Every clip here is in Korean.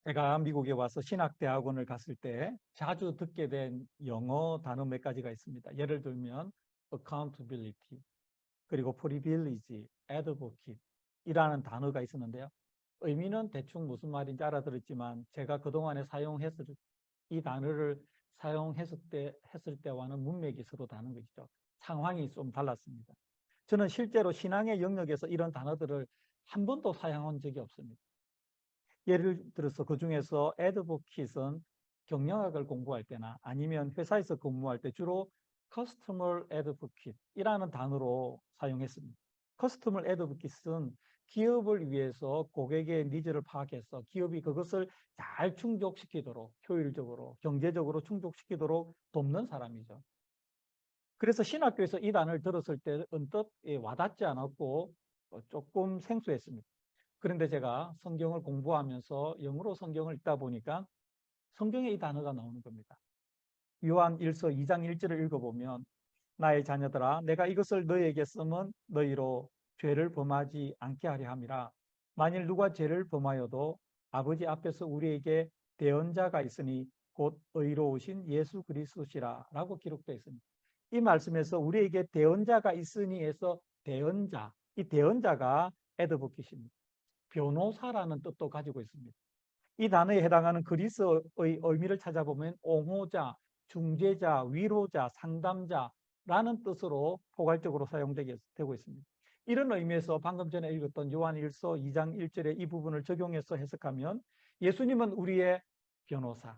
제가 미국에 와서 신학대학원을 갔을 때 자주 듣게 된 영어 단어 몇 가지가 있습니다. 예를 들면 accountability, 그리고 privilege, advocate 이라는 단어가 있었는데요. 의미는 대충 무슨 말인지 알아들었지만 제가 그동안에 사용했을 이 단어를 했을 때와는 문맥이 서로 다른 것이죠. 상황이 좀 달랐습니다. 저는 실제로 신앙의 영역에서 이런 단어들을 한 번도 사용한 적이 없습니다. 예를 들어서 그 중에서 advocate은 경영학을 공부할 때나 아니면 회사에서 근무할 때 주로 customer advocate이라는 단어로 사용했습니다. customer advocate는 기업을 위해서 고객의 니즈를 파악해서 기업이 그것을 잘 충족시키도록 효율적으로 경제적으로 충족시키도록 돕는 사람이죠. 그래서 신학교에서 이 단어를 들었을 때 언뜻 와닿지 않았고 조금 생소했습니다. 그런데 제가 성경을 공부하면서 영어로 성경을 읽다 보니까 성경에 이 단어가 나오는 겁니다. 요한 1서 2장 1절을 읽어보면 나의 자녀들아 내가 이것을 너희에게 쓰면 너희로 죄를 범하지 않게 하려 함이라. 만일 누가 죄를 범하여도 아버지 앞에서 우리에게 대언자가 있으니 곧 의로우신 예수 그리스도시라 라고 기록되어 있습니다. 이 말씀에서 우리에게 대언자가 있으니 해서 대언자, 이 대언자가 에드보킷입니다. 변호사라는 뜻도 가지고 있습니다. 이 단어에 해당하는 그리스어의 의미를 찾아보면 옹호자, 중재자, 위로자, 상담자라는 뜻으로 포괄적으로 사용되고 있습니다. 이런 의미에서 방금 전에 읽었던 요한 1서 2장 1절의 이 부분을 적용해서 해석하면 예수님은 우리의 변호사,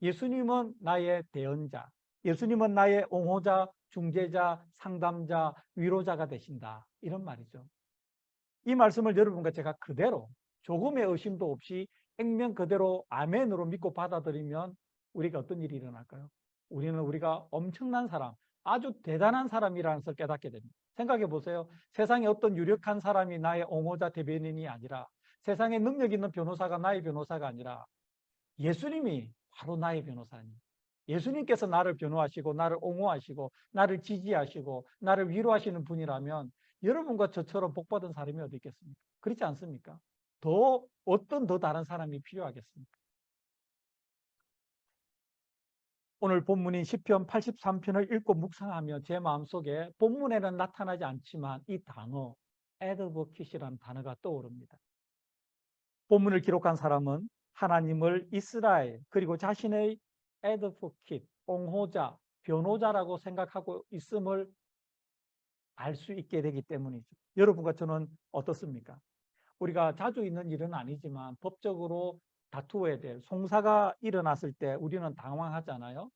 예수님은 나의 대언자, 예수님은 나의 옹호자, 중재자, 상담자, 위로자가 되신다. 이런 말이죠. 이 말씀을 여러분과 제가 그대로 조금의 의심도 없이 액면 그대로 아멘으로 믿고 받아들이면 우리가 어떤 일이 일어날까요? 우리가 엄청난 사람, 아주 대단한 사람이라는 것을 깨닫게 됩니다. 생각해 보세요. 세상에 어떤 유력한 사람이 나의 옹호자 대변인이 아니라, 세상에 능력 있는 변호사가 나의 변호사가 아니라 예수님이 바로 나의 변호사님. 예수님께서 나를 변호하시고 나를 옹호하시고 나를 지지하시고 나를 위로하시는 분이라면 여러분과 저처럼 복받은 사람이 어디 있겠습니까? 그렇지 않습니까? 어떤 더 다른 사람이 필요하겠습니까? 오늘 본문인 시편 83편을 읽고 묵상하며 제 마음속에 본문에는 나타나지 않지만 이 단어 advocate이라는 단어가 떠오릅니다. 본문을 기록한 사람은 하나님을 이스라엘 그리고 자신의 advocate, 옹호자, 변호자라고 생각하고 있음을 알 수 있게 되기 때문이죠. 여러분과 저는 어떻습니까? 우리가 자주 있는 일은 아니지만 법적으로 다투어야 될 송사가 일어났을 때 우리는 당황하잖아요.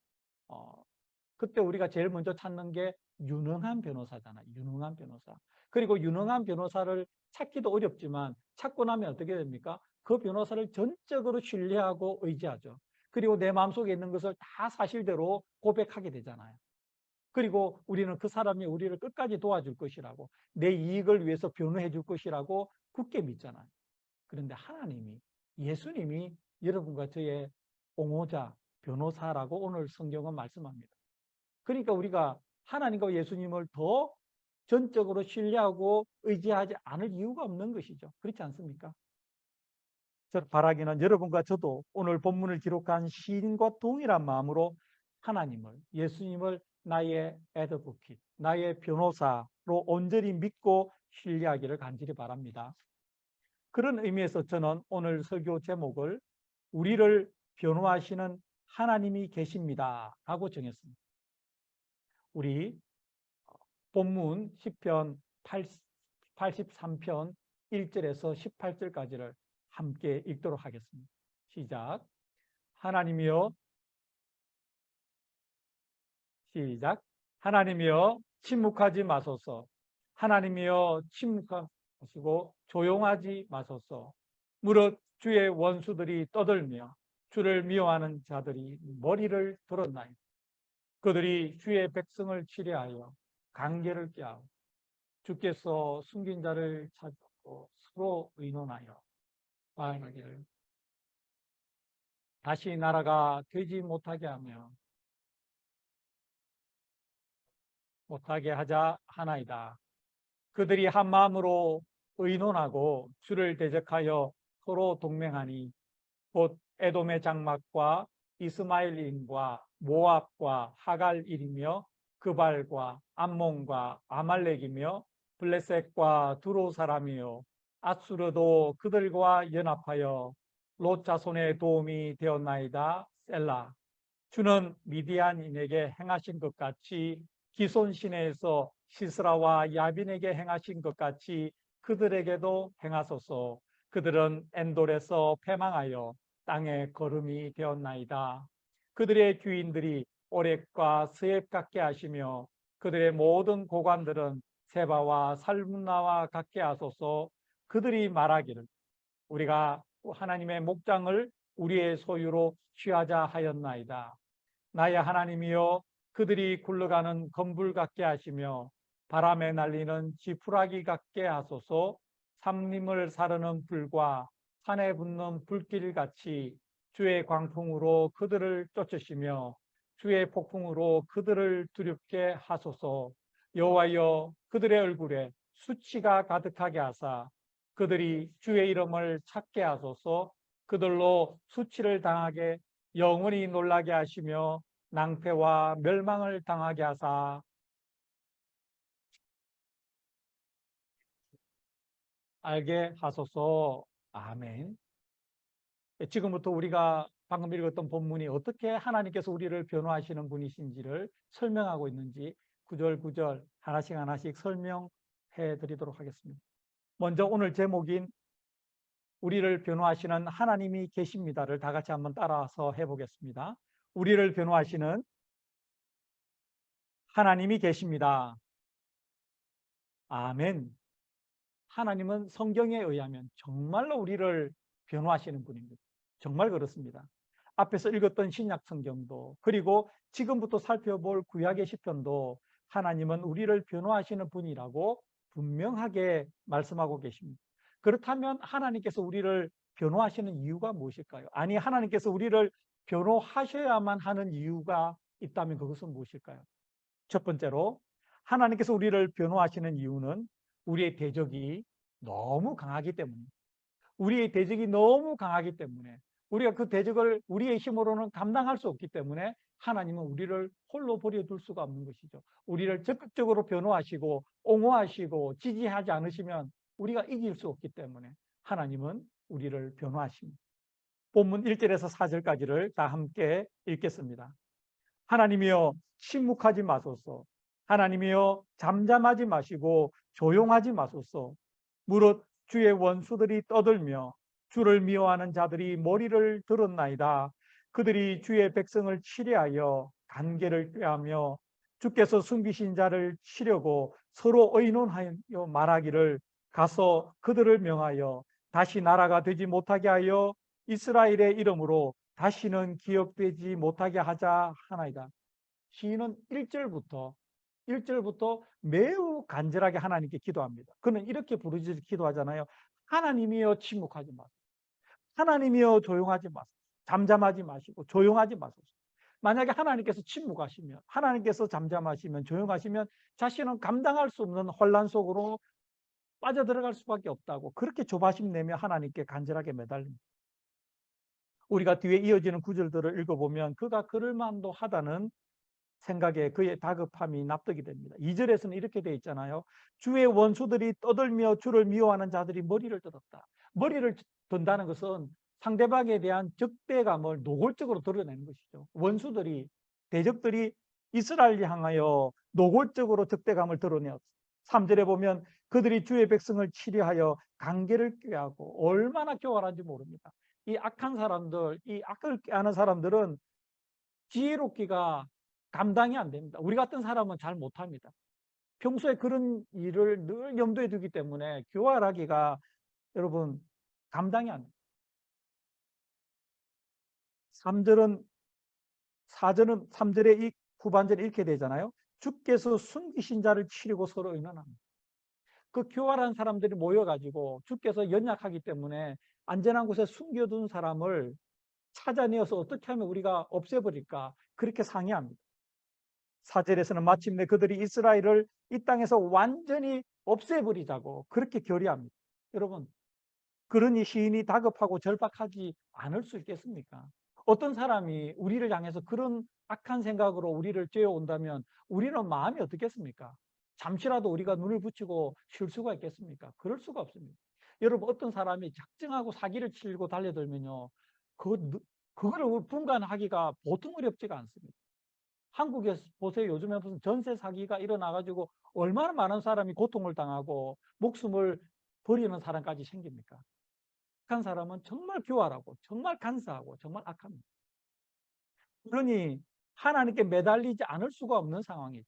그때 우리가 제일 먼저 찾는 게 유능한 변호사잖아요. 유능한 변호사. 그리고 유능한 변호사를 찾기도 어렵지만 찾고 나면 어떻게 됩니까? 그 변호사를 전적으로 신뢰하고 의지하죠. 그리고 내 마음속에 있는 것을 다 사실대로 고백하게 되잖아요. 그리고 우리는 그 사람이 우리를 끝까지 도와줄 것이라고, 내 이익을 위해서 변호해 줄 것이라고 굳게 믿잖아요. 그런데 하나님이, 예수님이 여러분과 저의 옹호자, 변호사라고 오늘 성경은 말씀합니다. 그러니까 우리가 하나님과 예수님을 더 전적으로 신뢰하고 의지하지 않을 이유가 없는 것이죠. 그렇지 않습니까? 저 바라기는 여러분과 저도 오늘 본문을 기록한 시인과 동일한 마음으로 하나님을, 예수님을 나의 애드보킷, 나의 변호사로 온전히 믿고 신뢰하기를 간절히 바랍니다. 그런 의미에서 저는 오늘 설교 제목을 우리를 변호하시는 하나님이 계십니다 라고 정했습니다. 우리 본문 시편 83편 1절에서 18절까지를 함께 읽도록 하겠습니다. 시작. 하나님이여, 시작. 하나님이여 침묵하지 마소서. 하나님이여 침묵하시고 조용하지 마소서. 무릇 주의 원수들이 떠들며 주를 미워하는 자들이 머리를 들었나이다. 그들이 주의 백성을 치려하여 강제를 꾀하고 주께서 숨긴 자를 찾고 서로 의논하여 말하기를 다시 나라가 되지 못하게 하자 하나이다. 그들이 한 마음으로 의논하고 주를 대적하여 서로 동맹하니 곧 에돔의 장막과 이스마엘인과 모압과 하갈일이며 그발과 암몬과 아말렉이며 블레셋과 두로 사람이요 아수르도 그들과 연합하여 롯 자손의 도움이 되었나이다. 셀라. 주는 미디안인에게 행하신 것 같이 기손 시내에서 시스라와 야빈에게 행하신 것 같이 그들에게도 행하소서. 그들은 엔돌에서 패망하여 땅에 거름이 되었나이다. 그들의 주인들이 오렉과 스앱 같게 하시며 그들의 모든 고관들은 세바와 살문나와 같게 하소서. 그들이 말하기를 우리가 하나님의 목장을 우리의 소유로 취하자 하였나이다. 나의 하나님이여 그들이 굴러가는 검불 같게 하시며 바람에 날리는 지푸라기 같게 하소서. 삼림을 사르는 불과 산에 붙는 불길 같이 주의 광풍으로 그들을 쫓으시며 주의 폭풍으로 그들을 두렵게 하소서. 여호와여 그들의 얼굴에 수치가 가득하게 하사 그들이 주의 이름을 찾게 하소서. 그들로 수치를 당하게 영원히 놀라게 하시며 낭패와 멸망을 당하게 하사 알게 하소서. 아멘. 지금부터 우리가 방금 읽었던 본문이 어떻게 하나님께서 우리를 변호하시는 분이신지를 설명하고 있는지 구절 구절 하나씩 하나씩 설명해 드리도록 하겠습니다. 먼저 오늘 제목인 우리를 변호하시는 하나님이 계십니다를 다 같이 한번 따라서 해보겠습니다. 우리를 변호하시는 하나님이 계십니다. 아멘. 하나님은 성경에 의하면 정말로 우리를 변호하시는 분입니다. 정말 그렇습니다. 앞에서 읽었던 신약 성경도 그리고 지금부터 살펴볼 구약의 시편도 하나님은 우리를 변호하시는 분이라고 분명하게 말씀하고 계십니다. 그렇다면 하나님께서 우리를 변호하시는 이유가 무엇일까요? 아니 하나님께서 우리를 변호하셔야만 하는 이유가 있다면 그것은 무엇일까요? 첫 번째로 하나님께서 우리를 변호하시는 이유는 우리의 대적이 너무 강하기 때문에 우리의 대적이 너무 강하기 때문에 우리가 그 대적을 우리의 힘으로는 감당할 수 없기 때문에 하나님은 우리를 홀로 버려둘 수가 없는 것이죠. 우리를 적극적으로 변호하시고 옹호하시고 지지하지 않으시면 우리가 이길 수 없기 때문에 하나님은 우리를 변호하십니다. 본문 1절에서 4절까지를 다 함께 읽겠습니다. 하나님이여 침묵하지 마소서. 하나님이여 잠잠하지 마시고 조용하지 마소서. 무릇 주의 원수들이 떠들며 주를 미워하는 자들이 머리를 들었나이다. 그들이 주의 백성을 치려하여 관계를 꾀하며 주께서 숨기신 자를 치려고 서로 의논하여 말하기를 가서 그들을 명하여 다시 나라가 되지 못하게 하여 이스라엘의 이름으로 다시는 기억되지 못하게 하자 하나이다. 시인은 1절부터 매우 간절하게 하나님께 기도합니다. 그는 이렇게 부르짖어 기도하잖아요. 하나님이여 침묵하지 마소서. 하나님이여 조용하지 마소서. 잠잠하지 마시고 조용하지 마소서. 만약에 하나님께서 침묵하시면 하나님께서 잠잠하시면 조용하시면 자신은 감당할 수 없는 혼란 속으로 빠져들어갈 수밖에 없다고 그렇게 조바심 내며 하나님께 간절하게 매달립니다. 우리가 뒤에 이어지는 구절들을 읽어보면 그가 그럴 만도 하다는 생각에 그의 다급함이 납득이 됩니다. 2절에서는 이렇게 되어 있잖아요. 주의 원수들이 떠들며 주를 미워하는 자들이 머리를 들었다. 머리를 든다는 것은 상대방에 대한 적대감을 노골적으로 드러내는 것이죠. 원수들이 대적들이 이스라엘을 향하여 노골적으로 적대감을 드러내었어요. 3절에 보면 그들이 주의 백성을 치려하여 관계를 꾀하고 얼마나 교활한지 모릅니다. 이 악한 사람들, 이 악을 꾀하는 사람들은 지혜롭기가 감당이 안 됩니다. 우리 같은 사람은 잘 못합니다. 평소에 그런 일을 늘 염두에 두기 때문에 교활하기가 여러분 감당이 안 됩니다. 3절의 이 후반절에 이렇게 되잖아요. 주께서 숨기신 자를 치려고 서로 의논합니다. 그 교활한 사람들이 모여가지고 주께서 연약하기 때문에 안전한 곳에 숨겨둔 사람을 찾아내어서 어떻게 하면 우리가 없애버릴까 그렇게 상의합니다. 4절에서는 마침내 그들이 이스라엘을 이 땅에서 완전히 없애버리자고 그렇게 결의합니다. 여러분 그러니 시인이 다급하고 절박하지 않을 수 있겠습니까? 어떤 사람이 우리를 향해서 그런 악한 생각으로 우리를 쬐어온다면 우리는 마음이 어떻겠습니까? 잠시라도 우리가 눈을 붙이고 쉴 수가 있겠습니까? 그럴 수가 없습니다. 여러분, 어떤 사람이 작정하고 사기를 치고 달려들면요, 그거를 분간하기가 보통 어렵지가 않습니다. 한국에 보세요. 요즘에 무슨 전세 사기가 일어나가지고 얼마나 많은 사람이 고통을 당하고 목숨을 버리는 사람까지 생깁니까? 악한 사람은 정말 교활하고 정말 간사하고 정말 악합니다. 그러니 하나님께 매달리지 않을 수가 없는 상황이죠.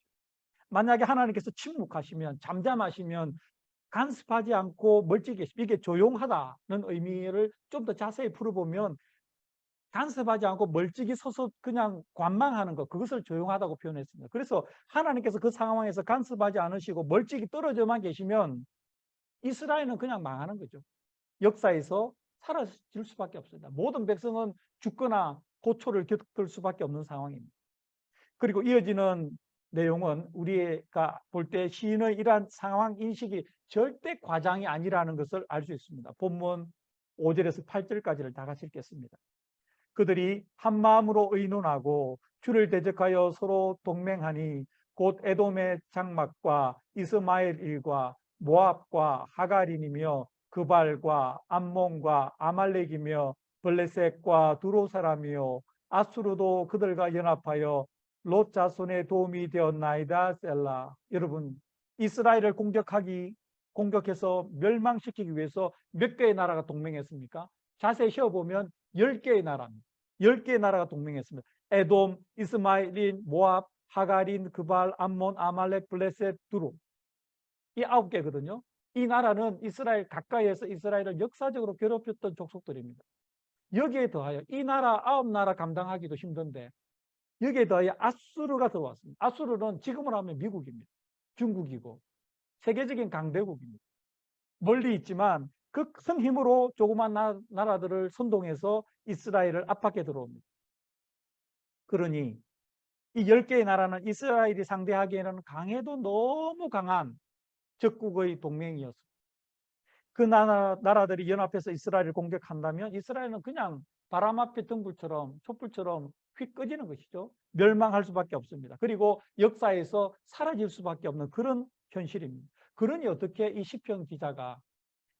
만약에 하나님께서 침묵하시면, 잠잠하시면, 간섭하지 않고 멀찍이, 이게 조용하다는 의미를 좀 더 자세히 풀어보면 간섭하지 않고 멀찍이 서서 그냥 관망하는 것, 그것을 조용하다고 표현했습니다. 그래서 하나님께서 그 상황에서 간섭하지 않으시고 멀찍이 떨어져만 계시면 이스라엘은 그냥 망하는 거죠. 역사에서 사라질 수밖에 없습니다. 모든 백성은 죽거나 고초를 겪을 수밖에 없는 상황입니다. 그리고 이어지는 내용은 우리가 볼 때 시인의 이러한 상황 인식이 절대 과장이 아니라는 것을 알 수 있습니다. 본문 5절에서 8절까지를 다 같이 읽겠습니다. 그들이 한 마음으로 의논하고 주를 대적하여 서로 동맹하니 곧 에돔의 장막과 이스마엘 일과 모압과 하가린이며 그발과 암몬과 아말렉이며 블레셋과 두로 사람이요 아수르도 그들과 연합하여 롯 자손의 도움이 되었나이다. 셀라. 여러분, 이스라엘을 공격해서 멸망시키기 위해서 몇 개의 나라가 동맹했습니까? 자세히 쉬어보면 10개의 나라입니다. 10개의 나라가 동맹했습니다. 에돔, 이스마엘린, 모압, 하가린, 그발, 암몬, 아말렉, 블레셋, 두루. 이 9개거든요. 이 나라는 이스라엘 가까이에서 이스라엘을 역사적으로 괴롭혔던 족속들입니다. 여기에 더하여 이 나라 9나라 감당하기도 힘든데 여기에 더하여 아수르가 들어왔습니다. 아수르는 지금으로 하면 미국입니다. 중국이고 세계적인 강대국입니다. 멀리 있지만 그 큰 힘으로 조그만 나라들을 선동해서 이스라엘을 압박해 들어옵니다. 그러니 이 10개의 나라는 이스라엘이 상대하기에는 강해도 너무 강한 적국의 동맹이었습니다. 그 나라들이 연합해서 이스라엘을 공격한다면 이스라엘은 그냥 바람 앞에 등불처럼 촛불처럼 휙 꺼지는 것이죠. 멸망할 수밖에 없습니다. 그리고 역사에서 사라질 수밖에 없는 그런 현실입니다. 그러니 어떻게 이 시편 기자가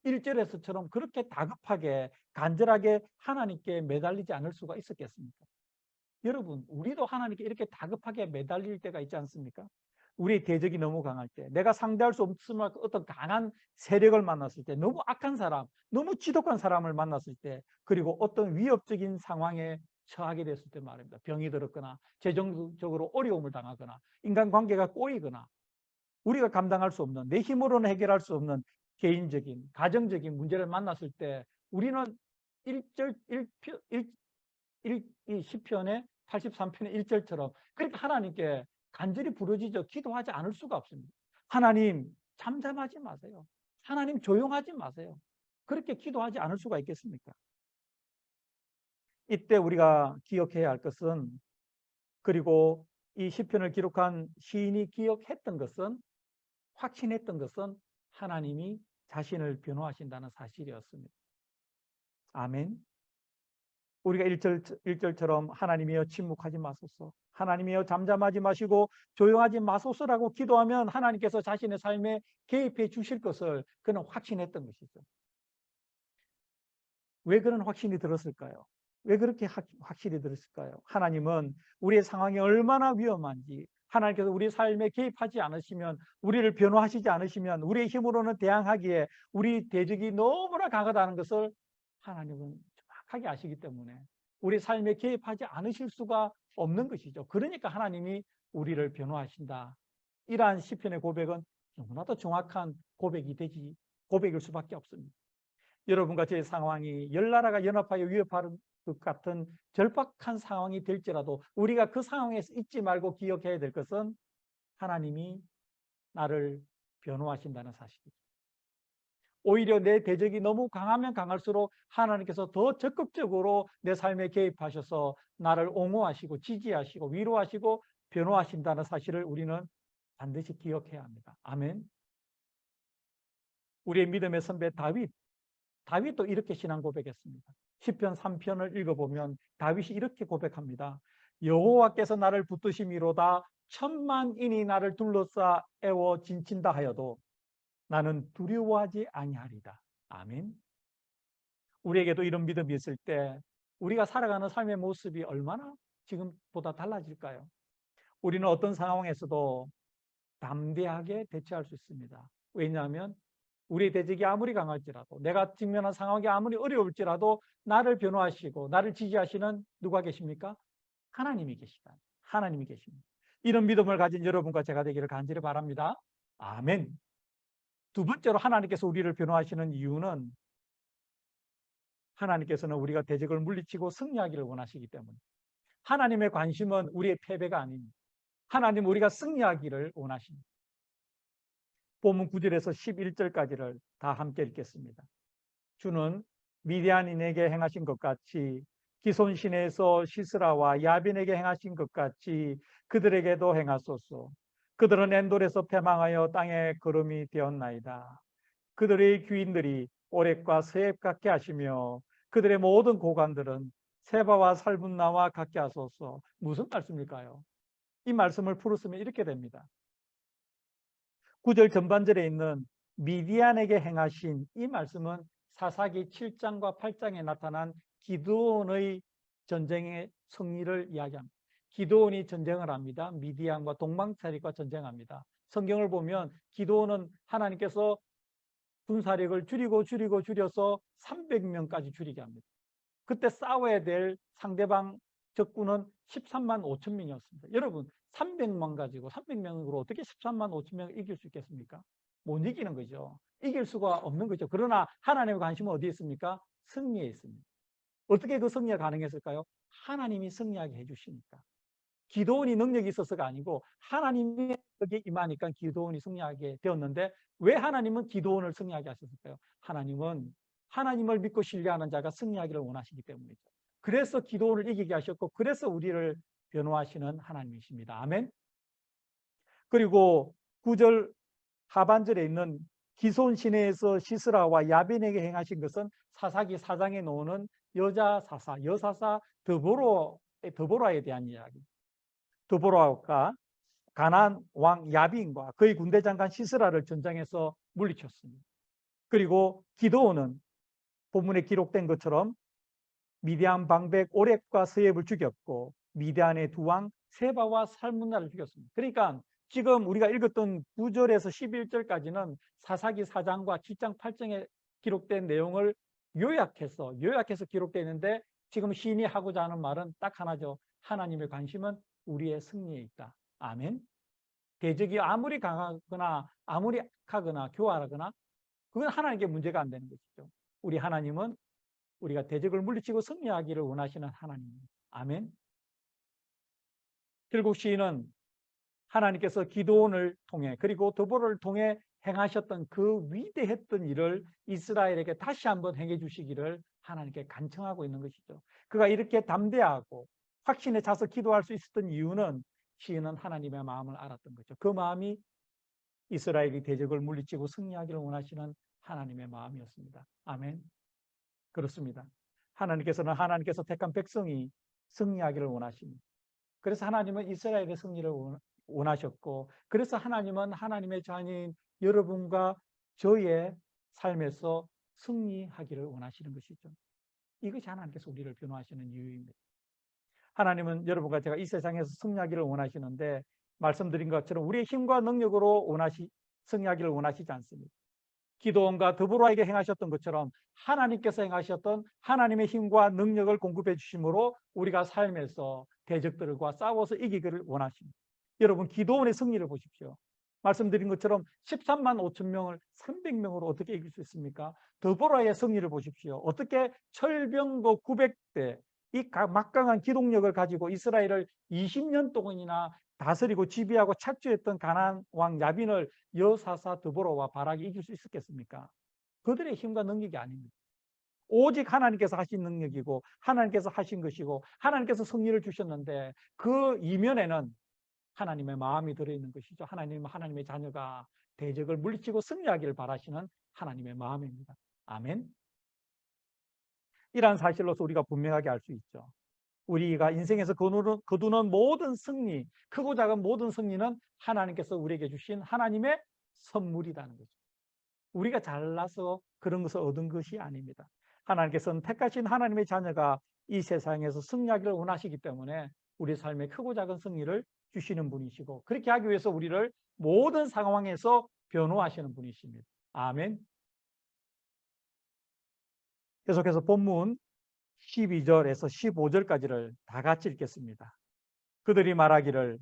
1절에서처럼 그렇게 다급하게 간절하게 하나님께 매달리지 않을 수가 있었겠습니까? 여러분, 우리도 하나님께 이렇게 다급하게 매달릴 때가 있지 않습니까? 우리의 대적이 너무 강할 때, 내가 상대할 수 없을 어떤 강한 세력을 만났을 때, 너무 악한 사람, 너무 지독한 사람을 만났을 때, 그리고 어떤 위협적인 상황에 처하게 됐을 때 말입니다. 병이 들었거나 재정적으로 어려움을 당하거나 인간관계가 꼬이거나 우리가 감당할 수 없는, 내 힘으로는 해결할 수 없는 개인적인, 가정적인 문제를 만났을 때 우리는 1절, 10편의 83편의 1절처럼 그렇게 하나님께 간절히 부르짖어 기도하지 않을 수가 없습니다. 하나님 잠잠하지 마세요. 하나님 조용하지 마세요. 그렇게 기도하지 않을 수가 있겠습니까? 이때 우리가 기억해야 할 것은, 그리고 이 시편을 기록한 시인이 기억했던 것은, 확신했던 것은 하나님이 자신을 변호하신다는 사실이었습니다. 아멘. 우리가 1절처럼 하나님이여 침묵하지 마소서, 하나님이여 잠잠하지 마시고 조용하지 마소서라고 기도하면 하나님께서 자신의 삶에 개입해 주실 것을 그는 확신했던 것이죠. 왜 그런 확신이 들었을까요? 왜 그렇게 확실히 들었을까요? 하나님은 우리의 상황이 얼마나 위험한지, 하나님께서 우리 삶에 개입하지 않으시면, 우리를 변호하시지 않으시면 우리의 힘으로는 대항하기에 우리 대적이 너무나 강하다는 것을 하나님은 정확하게 아시기 때문에 우리 삶에 개입하지 않으실 수가 없는 것이죠. 그러니까 하나님이 우리를 변호하신다. 이러한 시편의 고백은 너무나도 정확한 고백일 수밖에 없습니다. 여러분과 제 상황이 열 나라가 연합하여 위협하는 것 같은 절박한 상황이 될지라도 우리가 그 상황에서 잊지 말고 기억해야 될 것은 하나님이 나를 변호하신다는 사실이죠. 오히려 내 대적이 너무 강하면 강할수록 하나님께서 더 적극적으로 내 삶에 개입하셔서 나를 옹호하시고 지지하시고 위로하시고 변호하신다는 사실을 우리는 반드시 기억해야 합니다. 아멘. 우리의 믿음의 선배 다윗, 다윗도 이렇게 신앙 고백했습니다. 시편 3편을 읽어보면 다윗이 이렇게 고백합니다. 여호와께서 나를 붙드심이로다 천만인이 나를 둘러싸 애워 진친다 하여도 나는 두려워하지 아니하리다. 아멘. 우리에게도 이런 믿음이 있을 때 우리가 살아가는 삶의 모습이 얼마나 지금보다 달라질까요? 우리는 어떤 상황에서도 담대하게 대처할 수 있습니다. 왜냐하면 우리의 대적이 아무리 강할지라도, 내가 직면한 상황이 아무리 어려울지라도 나를 변호하시고 나를 지지하시는 누가 계십니까? 하나님이 계시다. 하나님이 계십니다. 이런 믿음을 가진 여러분과 제가 되기를 간절히 바랍니다. 아멘. 두 번째로 하나님께서 우리를 변호하시는 이유는 하나님께서는 우리가 대적을 물리치고 승리하기를 원하시기 때문에, 하나님의 관심은 우리의 패배가 아닙니다. 하나님 우리가 승리하기를 원하십니다. 본문 9절에서 11절까지를 다 함께 읽겠습니다. 주는 미디안인에게 행하신 것 같이 기손 시내에서 시스라와 야빈에게 행하신 것 같이 그들에게도 행하소서. 그들은 엔돌에서 패망하여 땅에 거름이 되었나이다. 그들의 귀인들이 오렉과 서앱 같게 하시며 그들의 모든 고관들은 세바와 살분나와 같게 하소서. 무슨 말씀일까요? 이 말씀을 풀었으면 이렇게 됩니다. 9절 전반절에 있는 미디안에게 행하신 이 말씀은 사사기 7장과 8장에 나타난 기드온의 전쟁의 승리를 이야기합니다. 기드온이 전쟁을 합니다. 미디안과 동방차릭과 전쟁합니다. 성경을 보면 기드온은 하나님께서 군사력을 줄여서 300명까지 줄이게 합니다. 그때 싸워야 될 상대방 적군은 13만 5천 명이었습니다. 여러분 300만 가지고 300명으로 어떻게 13만 5천 명을 이길 수 있겠습니까? 못 이기는 거죠. 이길 수가 없는 거죠. 그러나 하나님의 관심은 어디에 있습니까? 승리에 있습니다. 어떻게 그 승리가 가능했을까요? 하나님이 승리하게 해주시니까. 기도원이 능력이 있어서가 아니고 하나님의 능력이 임하니까 기도원이 승리하게 되었는데, 왜 하나님은 기도원을 승리하게 하셨을까요? 하나님은 하나님을 믿고 신뢰하는 자가 승리하기를 원하시기 때문이죠. 그래서 기도원을 이기게 하셨고, 그래서 우리를 변호하시는 하나님이십니다. 아멘. 그리고 9절 하반절에 있는 기손 시내에서 시스라와 야빈에게 행하신 것은 사사기 4장에 나오는 여자 사사, 여사사 드보라에 대한 이야기. 드보라가 가나안 왕 야빈과 그의 군대 장관 시스라를 전장에서 물리쳤습니다. 그리고 기드온은 본문에 기록된 것처럼 미디안 방백 오렉과 스엡을 죽였고 미디안의 두 왕 세바와 살문나를 죽였습니다. 그러니까 지금 우리가 읽었던 9절에서 11절까지는 사사기 4장과 7장 8장에 기록된 내용을 요약해서 기록되어 있는데, 지금 시인이 하고자 하는 말은 딱 하나죠. 하나님의 관심은 우리의 승리에 있다. 아멘. 대적이 아무리 강하거나 아무리 악하거나 교활하거나 그건 하나님께 문제가 안 되는 것이죠. 우리 하나님은 우리가 대적을 물리치고 승리하기를 원하시는 하나님입니다. 아멘. 결국 시인은 하나님께서 기드온을 통해 그리고 드보라를 통해 행하셨던 그 위대했던 일을 이스라엘에게 다시 한번 행해 주시기를 하나님께 간청하고 있는 것이죠. 그가 이렇게 담대하고 확신에 차서 기도할 수 있었던 이유는 시인은 하나님의 마음을 알았던 거죠. 그 마음이 이스라엘이 대적을 물리치고 승리하기를 원하시는 하나님의 마음이었습니다. 아멘. 그렇습니다. 하나님께서 택한 백성이 승리하기를 원하십니다. 그래서 하나님은 이스라엘의 승리를 원하셨고, 그래서 하나님은 하나님의 자녀인 여러분과 저의 삶에서 승리하기를 원하시는 것이죠. 이것이 하나님께서 우리를 변호하시는 이유입니다. 하나님은 여러분과 제가 이 세상에서 승리하기를 원하시는데, 말씀드린 것처럼 우리의 힘과 능력으로 승리하기를 원하시지 않습니다. 기드온과 드보라에게 행하셨던 것처럼 하나님께서 행하셨던 하나님의 힘과 능력을 공급해 주심으로 우리가 삶에서 대적들과 싸워서 이기기를 원하십니다. 여러분 기드온의 승리를 보십시오. 말씀드린 것처럼 13만 5천 명을 300명으로 어떻게 이길 수 있습니까? 드보라의 승리를 보십시오. 어떻게 철병거 900대 이 막강한 기동력을 가지고 이스라엘을 20년 동안이나 다스리고 지배하고 착취했던 가나안 왕 야빈을 여사사 드보라와 바락이 이길 수 있었겠습니까? 그들의 힘과 능력이 아닙니다. 오직 하나님께서 하신 능력이고 하나님께서 하신 것이고 하나님께서 승리를 주셨는데, 그 이면에는 하나님의 마음이 들어있는 것이죠. 하나님은 하나님의 자녀가 대적을 물리치고 승리하기를 바라시는 하나님의 마음입니다. 아멘. 이러한 사실로서 우리가 분명하게 알 수 있죠. 우리가 인생에서 거두는 모든 승리, 크고 작은 모든 승리는 하나님께서 우리에게 주신 하나님의 선물이라는 거죠. 우리가 잘나서 그런 것을 얻은 것이 아닙니다. 하나님께서는 택하신 하나님의 자녀가 이 세상에서 승리하기를 원하시기 때문에 우리 삶에 크고 작은 승리를 주시는 분이시고, 그렇게 하기 위해서 우리를 모든 상황에서 변호하시는 분이십니다. 아멘. 계속해서 본문 12절에서 15절까지를 다 같이 읽겠습니다. 그들이 말하기를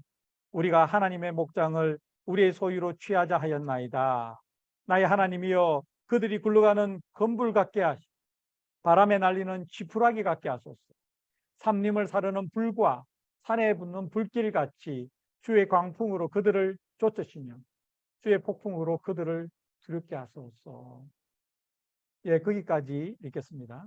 우리가 하나님의 목장을 우리의 소유로 취하자 하였나이다. 나의 하나님이여, 그들이 굴러가는 건불 같게 하시고 바람에 날리는 지푸라기 같게 하소서. 삼림을 사르는 불과 산에 붙는 불길같이 주의 광풍으로 그들을 쫓으시며 주의 폭풍으로 그들을 두렵게 하소서. 예, 거기까지 읽겠습니다.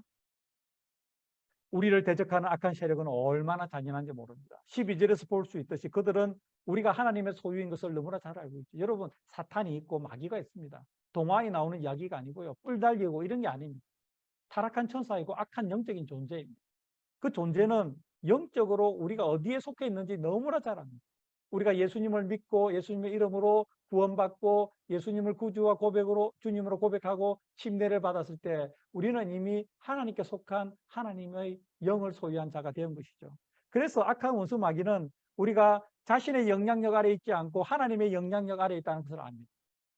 우리를 대적하는 악한 세력은 얼마나 잔인한지 모릅니다. 12절에서 볼 수 있듯이 그들은 우리가 하나님의 소유인 것을 너무나 잘 알고 있죠. 여러분, 사탄이 있고 마귀가 있습니다. 동화에 나오는 이야기가 아니고요. 뿔 달리고 이런 게 아닙니다. 타락한 천사이고 악한 영적인 존재입니다. 그 존재는 영적으로 우리가 어디에 속해 있는지 너무나 잘 압니다. 우리가 예수님을 믿고 예수님의 이름으로 구원받고 예수님을 구주와 고백으로 주님으로 고백하고 침례를 받았을 때 우리는 이미 하나님께 속한 하나님의 영을 소유한 자가 된 것이죠. 그래서 악한 원수 마귀는 우리가 자신의 영향력 아래 있지 않고 하나님의 영향력 아래 있다는 것을 압니다.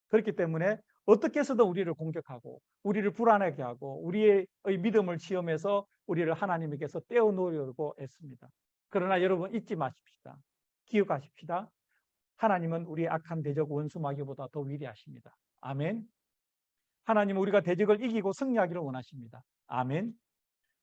그렇기 때문에 어떻게 해서든 우리를 공격하고 우리를 불안하게 하고 우리의 믿음을 시험해서 우리를 하나님에게서 떼어놓으려고 했습니다. 그러나 여러분, 잊지 마십시다. 기억하십시다. 하나님은 우리의 악한 대적 원수 마귀보다 더 위대하십니다. 아멘. 하나님은 우리가 대적을 이기고 승리하기를 원하십니다. 아멘.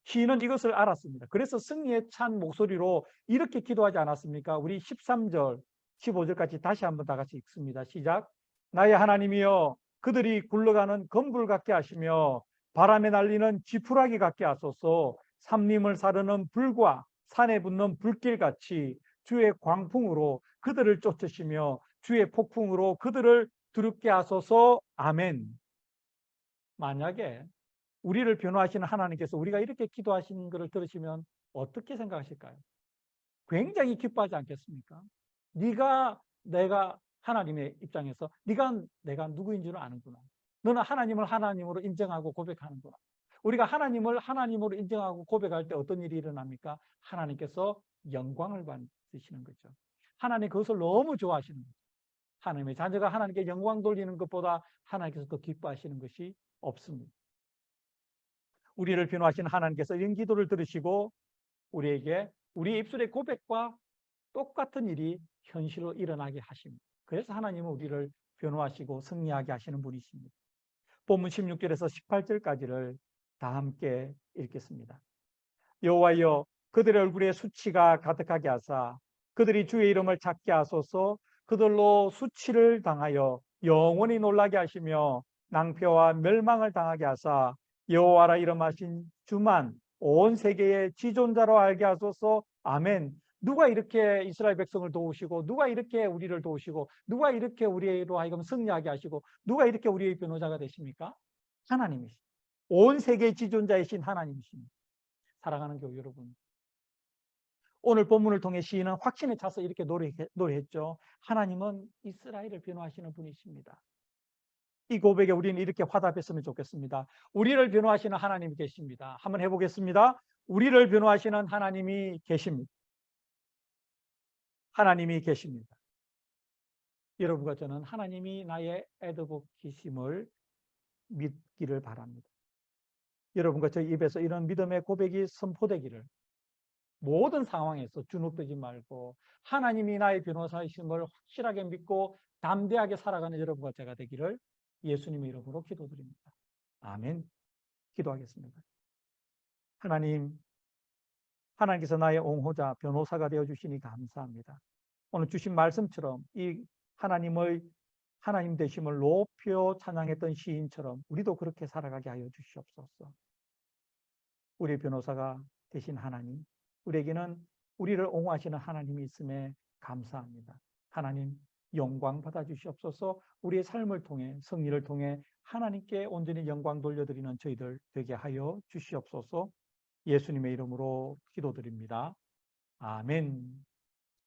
시인은 이것을 알았습니다. 그래서 승리에 찬 목소리로 이렇게 기도하지 않았습니까? 우리 13절, 15절까지 다시 한번 다 같이 읽습니다. 시작. 나의 하나님이여, 그들이 굴러가는 건불 같게 하시며 바람에 날리는 지푸라기 같게 하소서. 삼림을 사르는 불과 산에 붙는 불길같이 주의 광풍으로 그들을 쫓으시며 주의 폭풍으로 그들을 두렵게 하소서. 아멘. 만약에 우리를 변호하시는 하나님께서 우리가 이렇게 기도하시는 것을 들으시면 어떻게 생각하실까요? 굉장히 기뻐하지 않겠습니까? 내가 하나님의 입장에서 내가 누구인 줄 아는구나. 너는 하나님을 하나님으로 인정하고 고백하는구나. 우리가 하나님을 하나님으로 인정하고 고백할 때 어떤 일이 일어납니까? 하나님께서 영광을 받으시는 거죠. 하나님 그것을 너무 좋아하시는 거죠. 하나님의 자녀가 하나님께 영광 돌리는 것보다 하나님께서 더 기뻐하시는 것이 없습니다. 우리를 변호하시는 하나님께서 이런 기도를 들으시고 우리에게 우리의 입술의 고백과 똑같은 일이 현실로 일어나게 하십니다. 그래서 하나님은 우리를 변호하시고 승리하게 하시는 분이십니다. 본문 16절에서 18절까지를 다 함께 읽겠습니다. 여호와여, 그들의 얼굴에 수치가 가득하게 하사 그들이 주의 이름을 찾게 하소서. 그들로 수치를 당하여 영원히 놀라게 하시며 낭패와 멸망을 당하게 하사 여호와라 이름하신 주만 온 세계의 지존자로 알게 하소서. 아멘. 누가 이렇게 이스라엘 백성을 도우시고 누가 이렇게 우리를 도우시고 누가 이렇게 우리로 하여금 승리하게 하시고 누가 이렇게 우리의 변호자가 되십니까? 하나님이십니다. 온 세계의 지존자이신 하나님이십니다. 사랑하는 교회 여러분, 오늘 본문을 통해 시인은 확신에 차서 이렇게 노래했죠. 하나님은 이스라엘을 변호하시는 분이십니다. 이 고백에 우리는 이렇게 화답했으면 좋겠습니다. 우리를 변호하시는 하나님이 계십니다. 한번 해보겠습니다. 우리를 변호하시는 하나님이 계십니다. 하나님이 계십니다. 여러분과 저는 하나님이 나의 애드보키심을 믿기를 바랍니다. 여러분과 저희 입에서 이런 믿음의 고백이 선포되기를, 모든 상황에서 주눅들지 말고 하나님이 나의 변호사이심을 확실하게 믿고 담대하게 살아가는 여러분과 제가 되기를 예수님의 이름으로 기도드립니다. 아멘. 기도하겠습니다. 하나님께서 나의 옹호자, 변호사가 되어주시니 감사합니다. 오늘 주신 말씀처럼 이 하나님 되심을 높여 찬양했던 시인처럼 우리도 그렇게 살아가게 하여 주시옵소서. 우리의 변호사가 되신 하나님, 우리에게는 우리를 옹호하시는 하나님이 있음에 감사합니다. 하나님, 영광 받아 주시옵소서. 우리의 삶을 통해, 승리를 통해 하나님께 온전히 영광 돌려드리는 저희들 되게 하여 주시옵소서. 예수님의 이름으로 기도드립니다. 아멘.